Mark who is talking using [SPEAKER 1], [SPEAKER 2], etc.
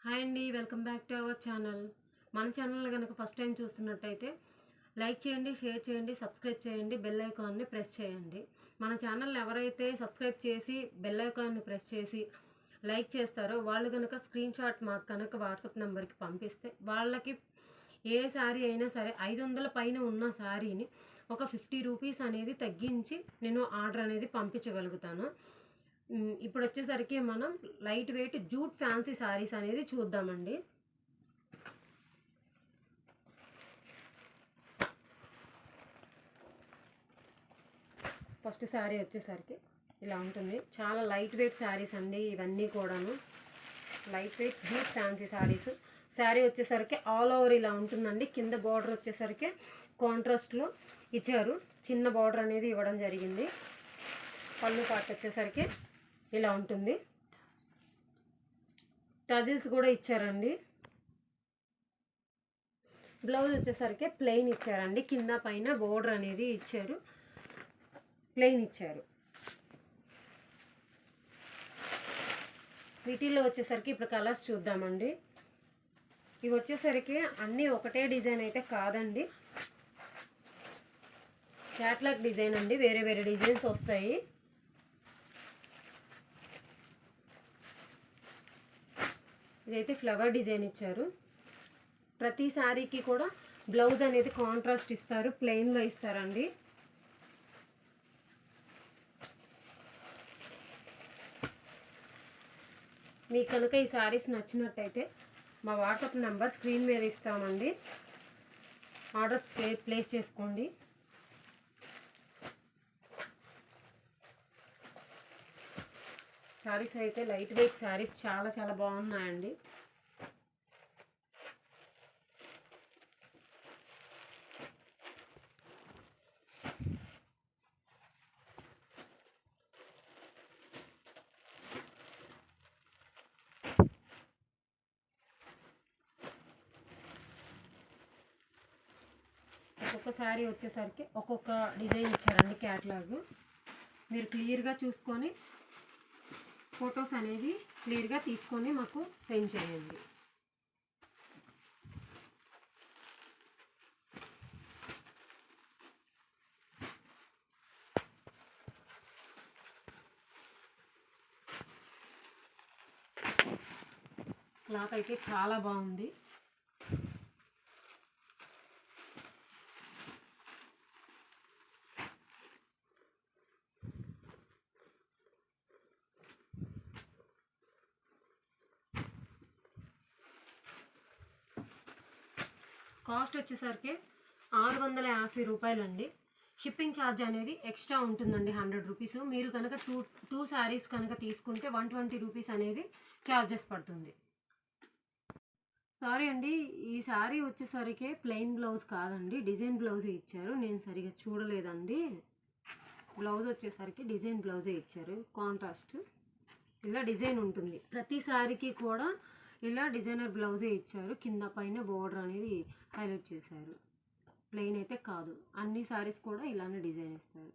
[SPEAKER 1] Hi అండి, welcome back to our channel. మన channel కనుక ఫస్ట్ టైం చూస్తున్నట్టయితే లైక్ చేయండి, షేర్ చేయండి, సబ్స్క్రైబ్ చేయండి, బెల్ ఐకాన్ని ప్రెస్ చేయండి. మన ఛానల్ని ఎవరైతే సబ్స్క్రైబ్ చేసి బెల్ ఐకాన్ని ప్రెస్ చేసి లైక్ చేస్తారో వాళ్ళు కనుక స్క్రీన్ షాట్ మాకు కనుక వాట్సాప్ నెంబర్కి పంపిస్తే వాళ్ళకి ఏ శారీ అయినా సరే 500 పైన ఉన్న శారీని ఒక 50 రూపీస్ అనేది తగ్గించి నేను ఆర్డర్ అనేది పంపించగలుగుతాను. ఇప్పుడు వచ్చేసరికి మనం light weight jute fancy saris అనేది చూద్దామండి. ఫస్ట్ శారీ వచ్చేసరికి ఇలా ఉంటుంది. చాలా లైట్ వెయిట్ శారీస్ అండి ఇవన్నీ కూడాను. Light weight jute fancy saris. Sari వచ్చేసరికి ఆల్ ఓవర్ ఇలా ఉంటుందండి. కింద బార్డర్ వచ్చేసరికి కాంట్రాస్ట్లో ఇచ్చారు, చిన్న బార్డర్ అనేది ఇవ్వడం జరిగింది. పళ్ళు పార్ట్ వచ్చేసరికి ఇలా ఉంటుంది. టజిల్స్ కూడా ఇచ్చారండి. బ్లౌజ్ వచ్చేసరికి ప్లెయిన్ ఇచ్చారండి. కింద పైన బోర్డర్ అనేది ఇచ్చారు, ప్లెయిన్ ఇచ్చారు. వీటిల్లో వచ్చేసరికి ఇప్పుడు కలర్స్ చూద్దామండి. ఇవి వచ్చేసరికి అన్నీ ఒకటే డిజైన్ అయితే కాదండి, క్యాట్లాగ్ డిజైన్ అండి. వేరే వేరే డిజైన్స్ వస్తాయి. ఇదైతే ఫ్లవర్ డిజైన్ ఇచ్చారు. ప్రతి శారీకి కూడా బ్లౌజ్ అనేది కాంట్రాస్ట్ ఇస్తారు, ప్లెయిన్గా ఇస్తారండి. మీకు కనుక ఈ శారీస్ నచ్చినట్టయితే మా వాట్సాప్ నెంబర్ స్క్రీన్ మీద ఇస్తామండి. ఆర్డర్స్ ప్లేస్ చేసుకోండి. శారీస్ అయితే లైట్ వెయిట్ శారీస్ చాలా చాలా బాగున్నాయండి. ఒక్కొక్క శారీ వచ్చేసరికి ఒక్కొక్క డిజైన్ ఇచ్చారండి క్యాట్లాగ్. మీరు క్లియర్గా చూసుకొని ఫొటోస్ అనేది క్లియర్గా తీసుకొని మాకు సెండ్ చేయండి. క్లాత్ అయితే చాలా బాగుంది. కాస్ట్ వచ్చేసరికి 650 రూపాయలండి. షిప్పింగ్ ఛార్జ్ అనేది ఎక్స్ట్రా ఉంటుందండి, 100 రూపీస్. మీరు కనుక టూ శారీస్ కనుక తీసుకుంటే 120 రూపీస్ అనేది ఛార్జెస్ పడుతుంది. సారీ అండి, ఈ శారీ వచ్చేసరికి ప్లెయిన్ బ్లౌజ్ కాదండి, డిజైన్ బ్లౌజే ఇచ్చారు. నేను సరిగా చూడలేదండి. బ్లౌజ్ వచ్చేసరికి డిజైన్ బ్లౌజే ఇచ్చారు. కాంట్రాస్ట్ ఇలా డిజైన్ ఉంటుంది. ప్రతి శారీకి కూడా ఇలా డిజైనర్ బ్లౌజే ఇచ్చారు. కింద పైన బోర్డర్ అనేది హైలైట్ చేశారు. ప్లెయిన్ అయితే కాదు, అన్ని శారీస్ కూడా ఇలానే డిజైన్ ఇస్తారు.